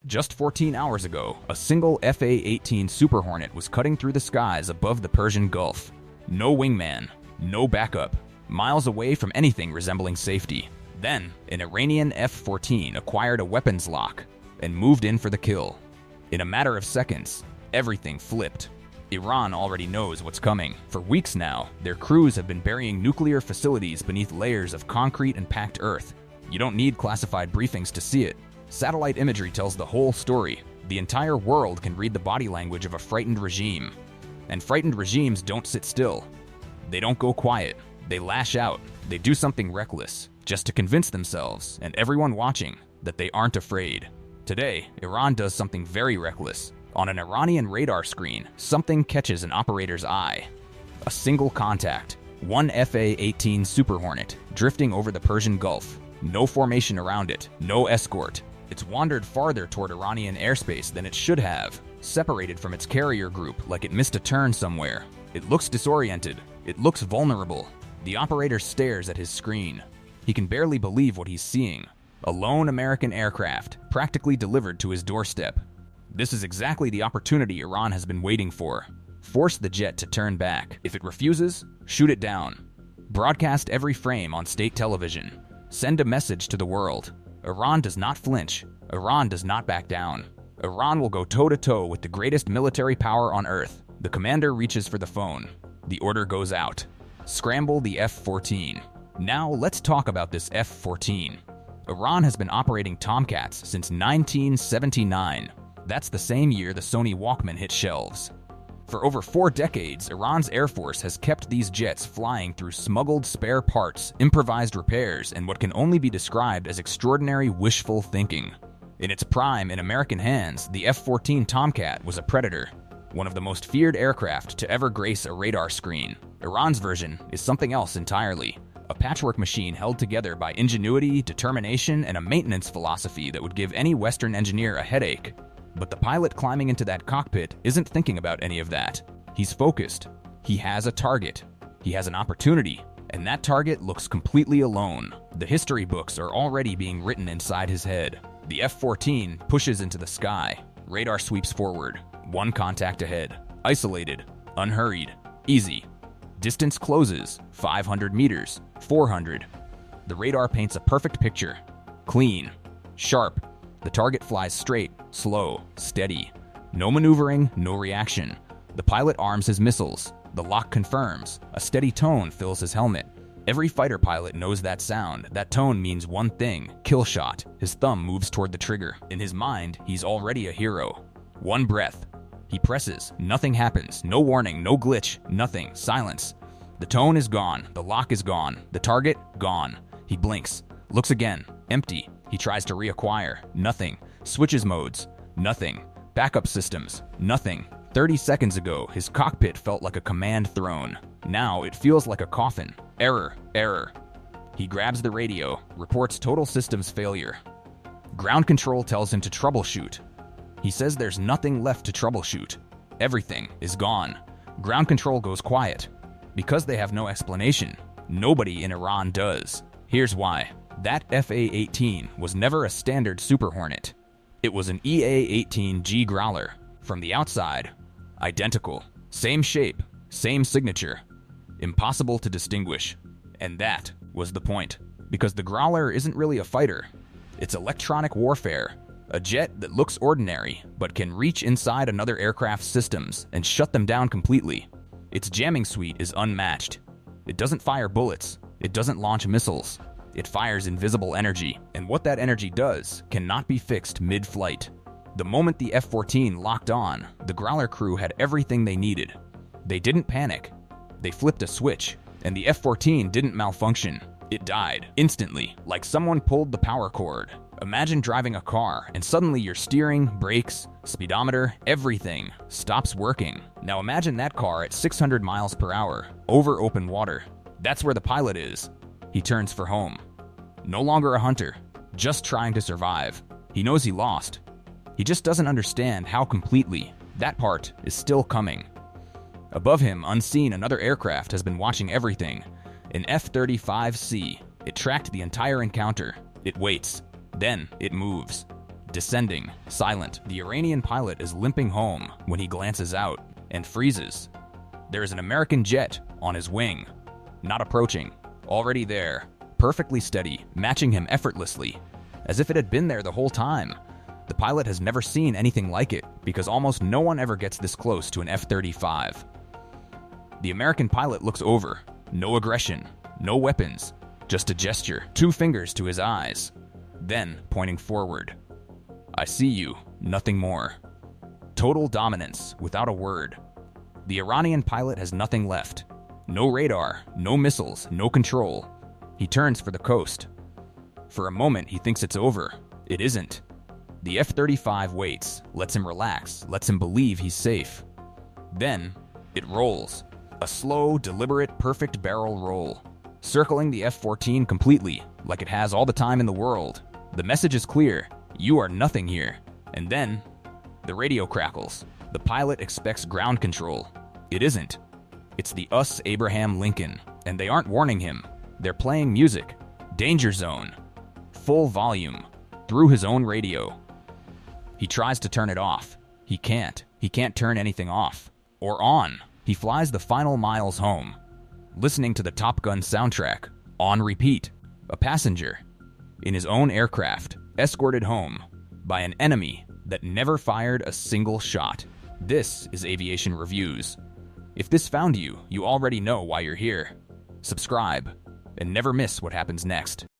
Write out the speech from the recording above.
Just 14 hours ago, a single F-14 Super Hornet was cutting through the skies above the Persian Gulf. No wingman, no backup, miles away from anything resembling safety. Then, an Iranian F-14 acquired a weapons lock and moved in for the kill. In a matter of seconds, everything flipped. Iran already knows what's coming. For weeks now, their crews have been burying nuclear facilities beneath layers of concrete and packed earth. You don't need classified briefings to see it. Satellite imagery tells the whole story. The entire world can read the body language of a frightened regime. And frightened regimes don't sit still. They don't go quiet. They lash out. They do something reckless, just to convince themselves and everyone watching that they aren't afraid. Today, Iran does something very reckless. On an Iranian radar screen, something catches an operator's eye. A single contact. One F-14 Super Hornet drifting over the Persian Gulf. No formation around it. No escort. It's wandered farther toward Iranian airspace than it should have, separated from its carrier group like it missed a turn somewhere. It looks disoriented. It looks vulnerable. The operator stares at his screen. He can barely believe what he's seeing. A lone American aircraft, practically delivered to his doorstep. This is exactly the opportunity Iran has been waiting for. Force the jet to turn back. If it refuses, shoot it down. Broadcast every frame on state television. Send a message to the world. Iran does not flinch. Iran does not back down. Iran will go toe-to-toe with the greatest military power on earth. The commander reaches for the phone. The order goes out. Scramble the F-14. Now let's talk about this F-14. Iran has been operating Tomcats since 1979. That's the same year the Sony Walkman hit shelves. For over 4 decades, Iran's Air Force has kept these jets flying through smuggled spare parts, improvised repairs, and what can only be described as extraordinary wishful thinking. In its prime in American hands, the F-14 Tomcat was a predator, one of the most feared aircraft to ever grace a radar screen. Iran's version is something else entirely. A patchwork machine held together by ingenuity, determination, and a maintenance philosophy that would give any Western engineer a headache. But the pilot climbing into that cockpit isn't thinking about any of that. He's focused. He has a target. He has an opportunity, and that target looks completely alone. The history books are already being written inside his head. The F-14 pushes into the sky. Radar sweeps forward. One contact ahead. Isolated. Unhurried. Easy. Distance closes. 500 meters. 400. The radar paints a perfect picture. Clean. Sharp. The target flies straight, slow, steady. No maneuvering, no reaction. The pilot arms his missiles. The lock confirms. A steady tone fills his helmet. Every fighter pilot knows that sound. That tone means one thing: kill shot. His thumb moves toward the trigger. In his mind, he's already a hero. One breath. He presses. Nothing happens. No warning, no glitch, nothing. Silence. The tone is gone. The lock is gone. The target, gone. He blinks. Looks again. Empty. He tries to reacquire. Nothing. Switches modes. Nothing. Backup systems. Nothing. 30 seconds ago, his cockpit felt like a command throne. Now it feels like a coffin. Error. Error. He grabs the radio, reports total systems failure. Ground control tells him to troubleshoot. He says there's nothing left to troubleshoot. Everything is gone. Ground control goes quiet. Because they have no explanation. Nobody in Iran does. Here's why. That F-14 was never a standard Super Hornet. It was an EA-18G Growler. From the outside, identical. Same shape, same signature. Impossible to distinguish. And that was the point. Because the Growler isn't really a fighter. It's electronic warfare. A jet that looks ordinary, but can reach inside another aircraft's systems and shut them down completely. Its jamming suite is unmatched. It doesn't fire bullets. It doesn't launch missiles. It fires invisible energy, and what that energy does cannot be fixed mid-flight. The moment the F-14 locked on, the Growler crew had everything they needed. They didn't panic. They flipped a switch, and the F-14 didn't malfunction. It died, instantly, like someone pulled the power cord. Imagine driving a car, and suddenly your steering, brakes, speedometer, everything stops working. Now imagine that car at 600 miles per hour, over open water. That's where the pilot is. He turns for home. No longer a hunter, just trying to survive. He knows he lost. He just doesn't understand how completely. That part is still coming. Above him, unseen, another aircraft has been watching everything. An F-35C. It tracked the entire encounter. It waits. Then it moves. descending, silent. The Iranian pilot is limping home when he glances out and freezes. There is an American jet on his wing, not approaching, already there, perfectly steady, matching him effortlessly, as if it had been there the whole time. The pilot has never seen anything like it because almost no one ever gets this close to an F-35. The American pilot looks over. No aggression, no weapons, just a gesture, 2 fingers to his eyes. Then, pointing forward, "I see you, nothing more." Total dominance, without a word. The Iranian pilot has nothing left. No radar, no missiles, no control. He turns for the coast. For a moment, he thinks it's over. It isn't. The F-35 waits, lets him relax, lets him believe he's safe. Then, it rolls. A slow, deliberate, perfect barrel roll, circling the F-14 completely, like it has all the time in the world. The message is clear: you are nothing here. And then, the radio crackles. The pilot expects ground control. It isn't. It's the US Abraham Lincoln, and they aren't warning him. They're playing music. Danger zone. Full volume. Through his own radio. He tries to turn it off. He can't. He can't turn anything off. Or on. He flies the final miles home, listening to the Top Gun soundtrack, on repeat. A passenger, in his own aircraft, escorted home by an enemy that never fired a single shot. This is Aviation Reviews. If this found you, you already know why you're here. Subscribe, and never miss what happens next.